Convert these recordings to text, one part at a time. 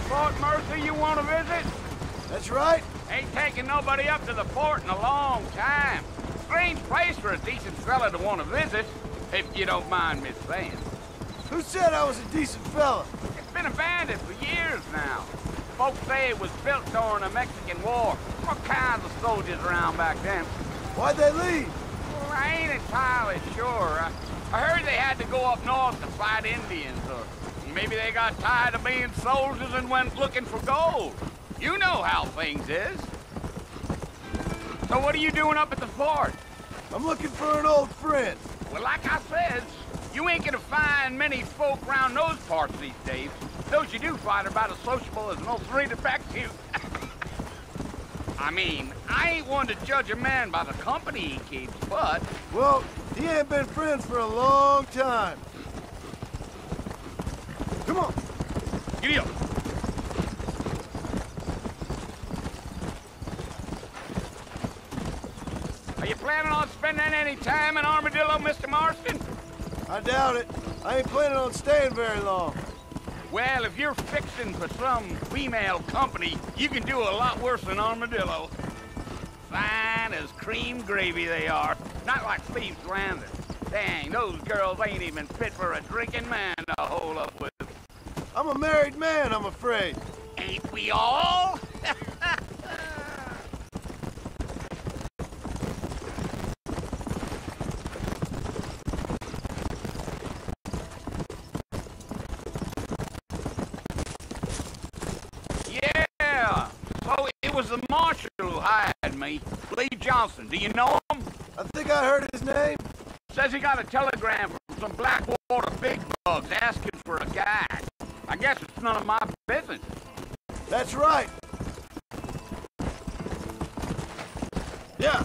Fort Mercy you want to visit? That's right. Ain't taken nobody up to the fort in a long time. Strange place for a decent fella to want to visit, if you don't mind me saying. Who said I was a decent fella? It's been abandoned for years now. Folks say it was built during the Mexican War. All kinds of soldiers around back then. Why'd they leave? Well, I ain't entirely sure. I heard they had to go up north to fight Indians, or maybe they got tired of being soldiers and went looking for gold. You know how things is. So what are you doing up at the fort? I'm looking for an old friend. Well, like I said, you ain't gonna find many folk around those parts these days. Those you do find are about as sociable as an old three defective. I mean, I ain't one to judge a man by the company he keeps, but... Well, he ain't been friends for a long time. Come on. Giddy up. Are you planning on spending any time in Armadillo, Mr. Marston? I doubt it. I ain't planning on staying very long. Well, if you're fixing for some female company, you can do a lot worse than Armadillo. Fine as cream gravy they are. Not like Thieves Landing. Dang, those girls ain't even fit for a drinking man to hold up with. I'm a married man, I'm afraid. Ain't we all? Yeah, so it was the marshal who hired me, Lee Johnson. Do you know him? I think I heard his name. Says he got a telegram from some Blackwater big bugs asking for a guide. I guess it's none of my business. That's right. Yeah.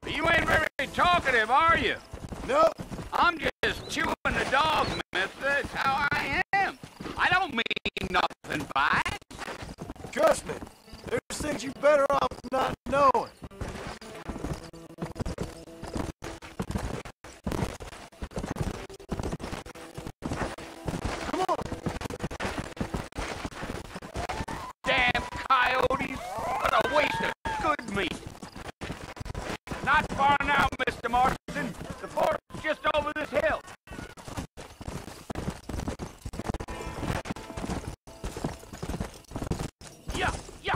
You ain't very talkative, are you? Nope. I'm just chewing the dog, mister. That's how I am. I don't mean nothing by it. Trust me. There's things you better off not knowing. Come on. Damn coyotes. What a waste of good meat. Not far now, Mr. Marston. The fort's just over this hill. Yeah, yeah.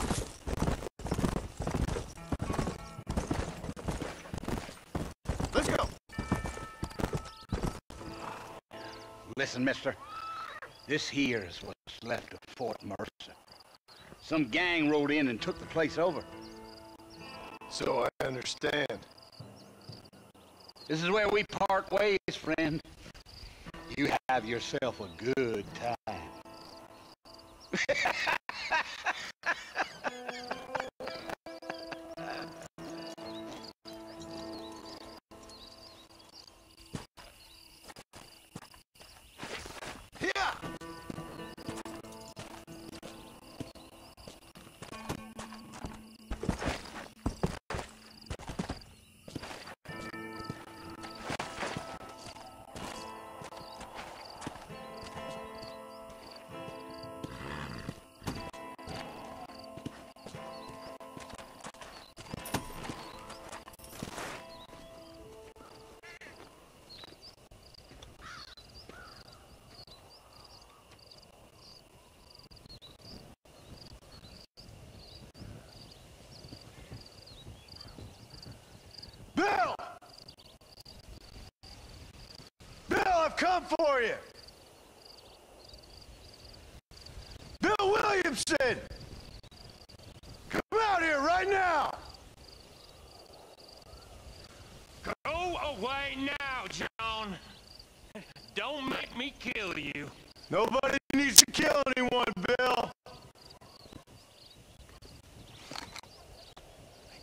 Let's go. Listen, mister. This here is what's left of Fort Mercer. Some gang rode in and took the place over. So I understand. This is where we part ways, friend. You have yourself a good time. Bill! Bill, I've come for you! Bill Williamson! Come out here right now! Go away now, John. Don't make me kill you. Nobody needs to kill anyone, Bill.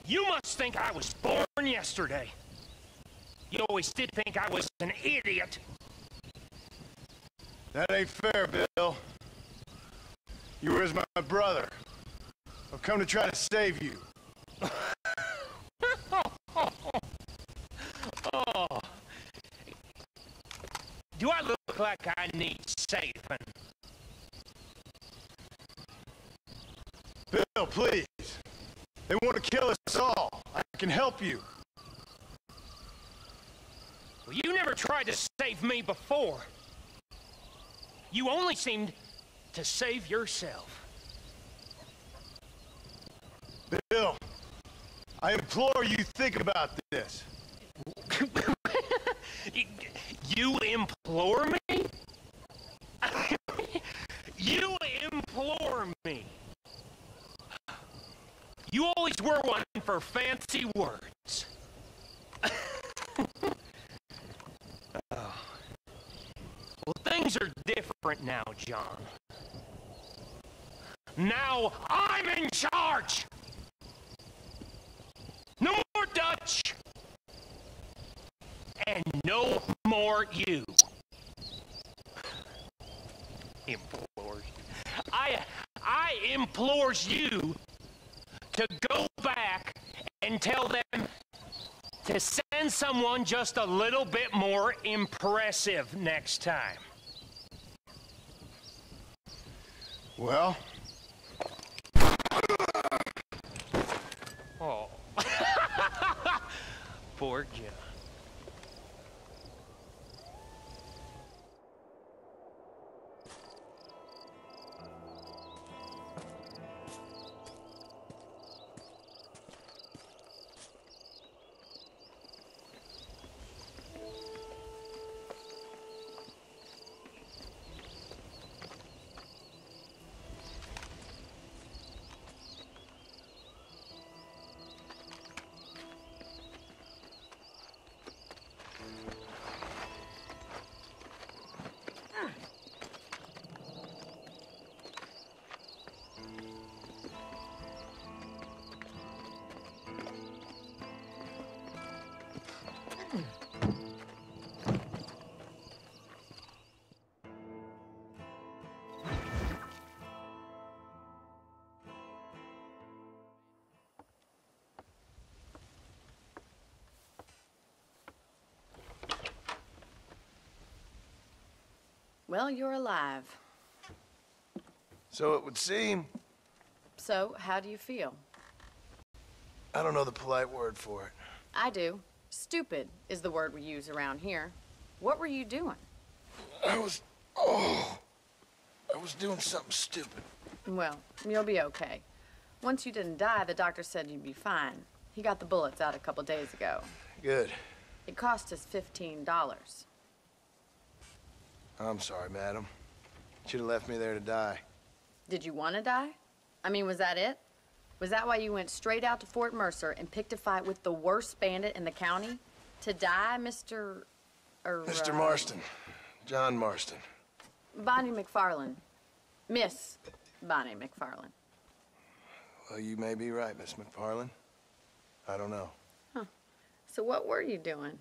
You must think I was born yesterday. You always did think I was an idiot. That ain't fair, Bill. You were as my brother. I've come to try to save you. Do I look like I need saving? Bill, please. They want to kill us all. I can help you. Well, you never tried to save me before. You only seemed to save yourself. Bill, I implore you think about this. You implore me? You implore me. You always were one for fancy words. Oh. Well, things are different now, John. Now I'm in charge! No more Dutch! And no more you. Implores. I implores you to go back and tell them to send someone just a little bit more impressive next time. Well? Oh. Poor John. Well, you're alive. So it would seem. So, how do you feel? I don't know the polite word for it. I do. Stupid is the word we use around here. What were you doing? I was doing something stupid. Well, you'll be okay. Once you didn't die, the doctor said you'd be fine. He got the bullets out a couple days ago. Good. It cost us $15. I'm sorry, madam. Should have left me there to die. Did you want to die? I mean, was that it? Was that why you went straight out to Fort Mercer and picked a fight with the worst bandit in the county? To die, Mr. Mr. Marston. John Marston. Bonnie McFarland. Miss Bonnie McFarland. Well, you may be right, Miss McFarland. I don't know. Huh. So what were you doing?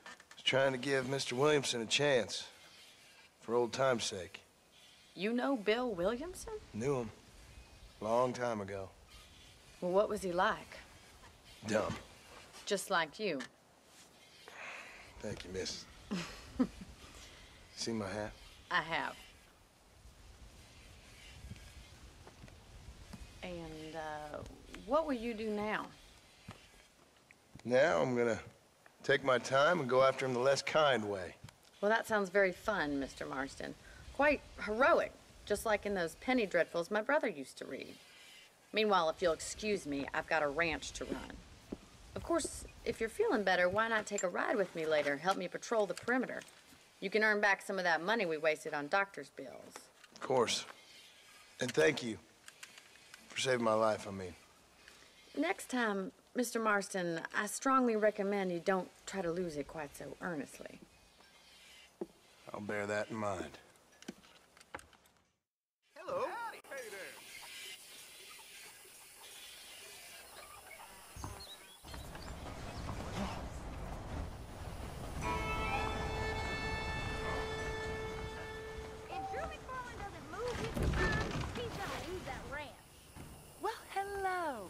I was trying to give Mr. Williamson a chance. For old time's sake. You know Bill Williamson? Knew him. Long time ago. Well, what was he like? Dumb. Just like you. Thank you, miss. See my hat? I have. And, what will you do now? Now I'm gonna take my time and go after him the less kind way. Well, that sounds very fun, Mr. Marston. Quite heroic, just like in those penny dreadfuls my brother used to read. Meanwhile, if you'll excuse me, I've got a ranch to run. Of course, if you're feeling better, why not take a ride with me later? Help me patrol the perimeter. You can earn back some of that money we wasted on doctor's bills. Of course. And thank you for saving my life, I mean. Next time, Mr. Marston, I strongly recommend you don't try to lose it quite so earnestly. I'll bear that in mind. Hello. Howdy. Hey there. If Drew McFarland doesn't move his behind, he's gonna lose that ranch. Well, hello.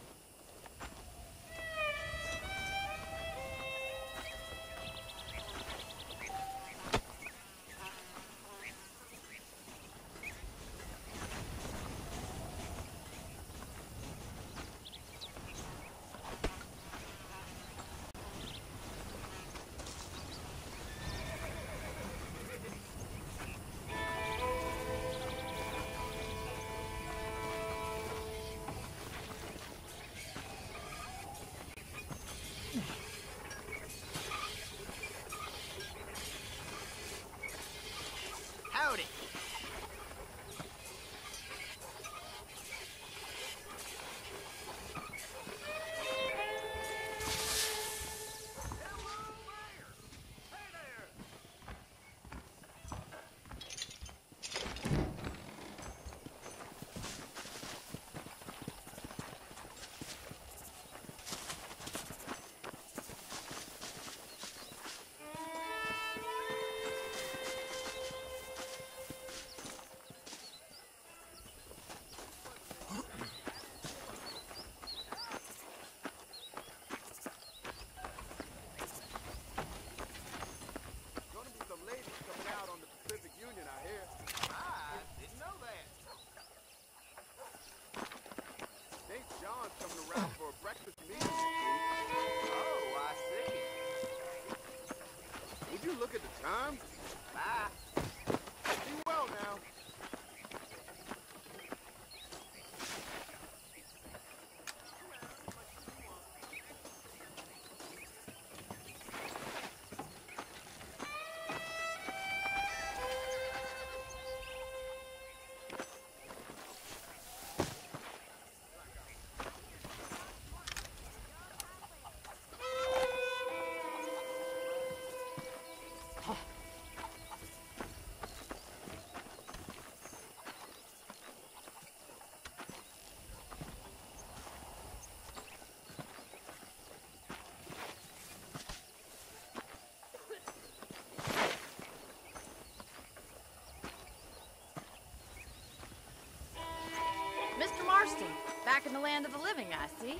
Marston, back in the land of the living, I see.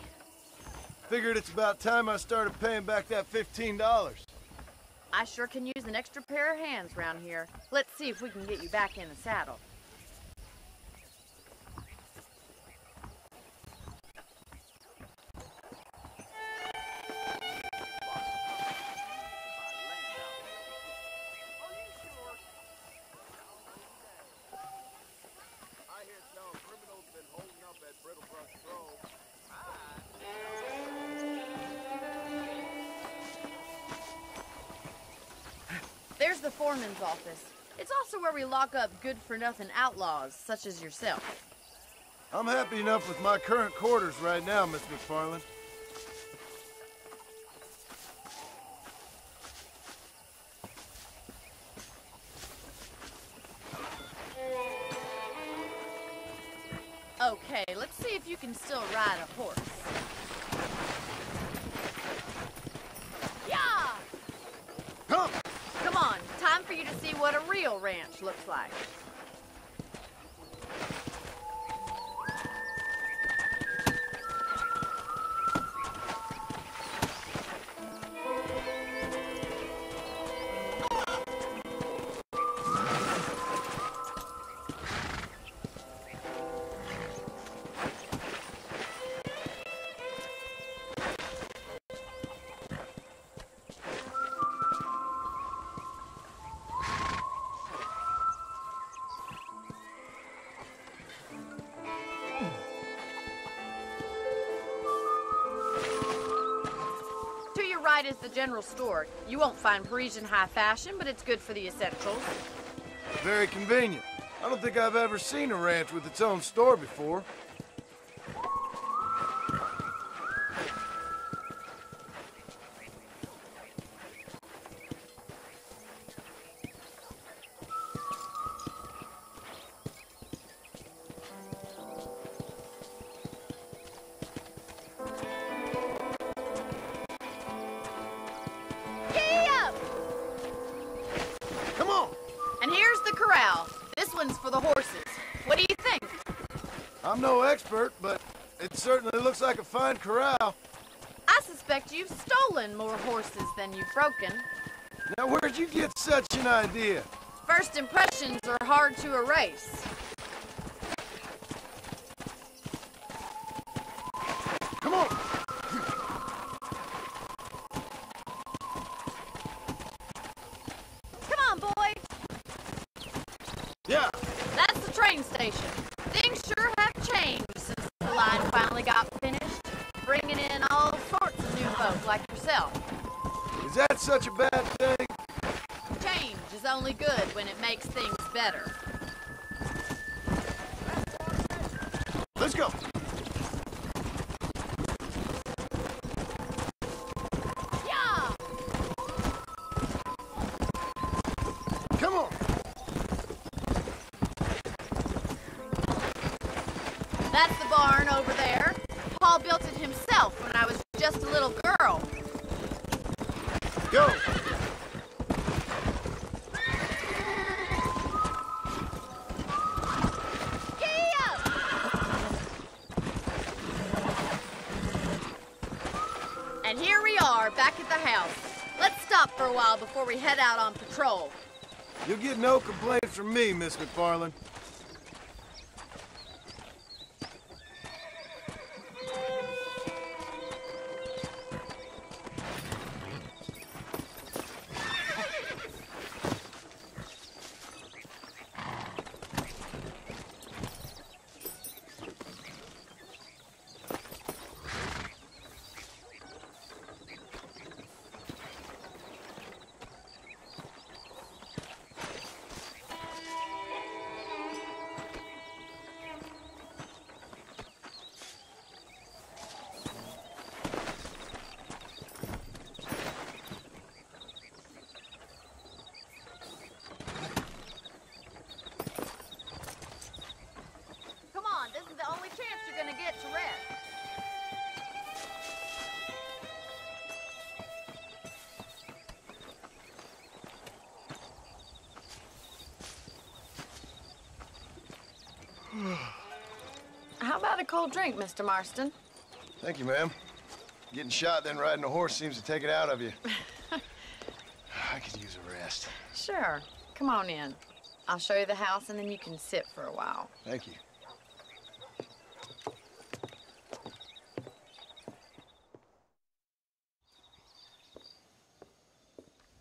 Figured it's about time I started paying back that $15. I sure can use an extra pair of hands round here. Let's see if we can get you back in the saddle. There's the foreman's office. It's also where we lock up good-for-nothing outlaws, such as yourself. I'm happy enough with my current quarters right now, Miss McFarland. Okay, let's see if you can still ride a horse. Yeah! Come on, time for you to see what a real ranch looks like. Right is the general store. You won't find Parisian high fashion, but it's good for the essentials. Very convenient. I don't think I've ever seen a ranch with its own store before. For the horses. What do you think? I'm no expert, but it certainly looks like a fine corral. I suspect you've stolen more horses than you've broken. Now, where'd you get such an idea? First impressions are hard to erase. Come on! Come on, boy! Yeah! That's the train station. Things sure have changed since the line finally got finished, bringing in all sorts of new folk like yourself. Is that such a bad thing? Change is only good when it makes things better. Let's go! Yeah! Come on! That's the barn over there. Paul built it himself when I was just a little girl. Go! And here we are, back at the house. Let's stop for a while before we head out on patrol. You'll get no complaints from me, Miss McFarland. How about a cold drink, Mr. Marston? Thank you, ma'am. Getting shot, then riding a horse seems to take it out of you. I could use a rest. Sure. Come on in. I'll show you the house, and then you can sit for a while. Thank you.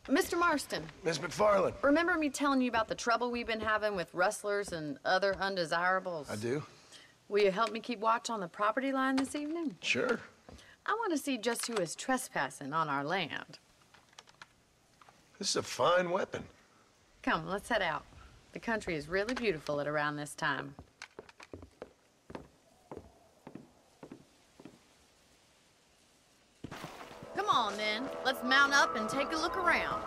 Mr. Marston. Miss McFarland. Remember me telling you about the trouble we've been having with rustlers and other undesirables? I do. Will you help me keep watch on the property line this evening? Sure. I want to see just who is trespassing on our land. This is a fine weapon. Come, let's head out. The country is really beautiful at around this time. Come on, then. Let's mount up and take a look around.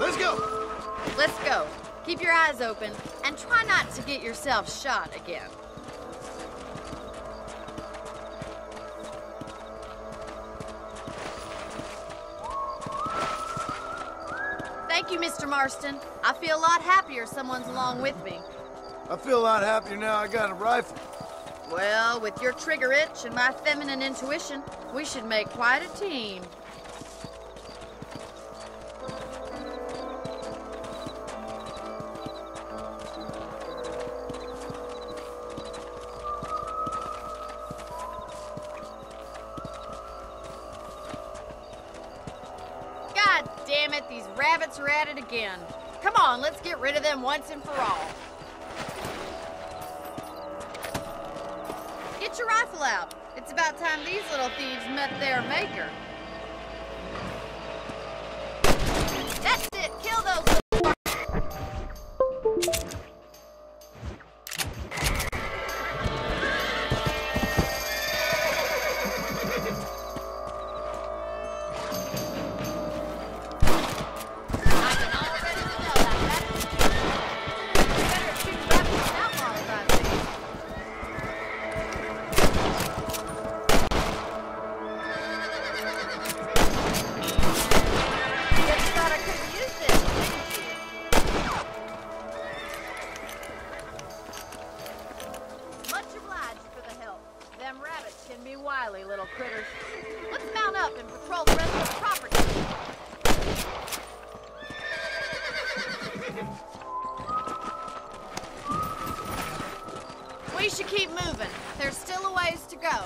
Let's go! Let's go. Keep your eyes open and try not to get yourself shot again. Thank you, Mr. Marston. I feel a lot happier someone's along with me. I feel a lot happier now I got a rifle. Well, with your trigger itch and my feminine intuition, we should make quite a team. God damn it, these rabbits are at it again. Come on, let's get rid of them once and for all. Get your rifle out. It's about time these little thieves met their maker. That's it, kill those little We should keep moving. There's still a ways to go.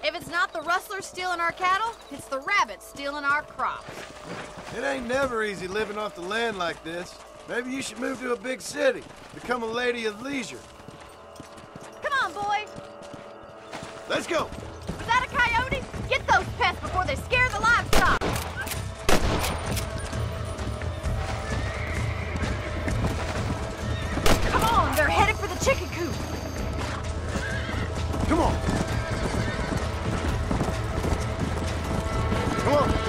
If it's not the rustlers stealing our cattle, it's the rabbits stealing our crops. It ain't never easy living off the land like this. Maybe you should move to a big city. Become a lady of leisure. Come on, boy. Let's go. Was that a coyote? Get those pests before they scare the livestock. Come on, they're headed for the chicken coop. Come on. Come on.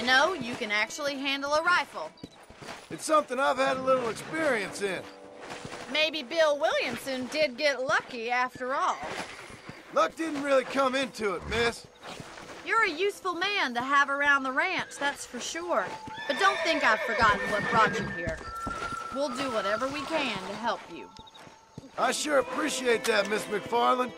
You know, you can actually handle a rifle. It's something I've had a little experience in. Maybe Bill Williamson did get lucky after all. Luck didn't really come into it, miss. You're a useful man to have around the ranch, that's for sure. But don't think I've forgotten what brought you here. We'll do whatever we can to help you. I sure appreciate that, Miss McFarland.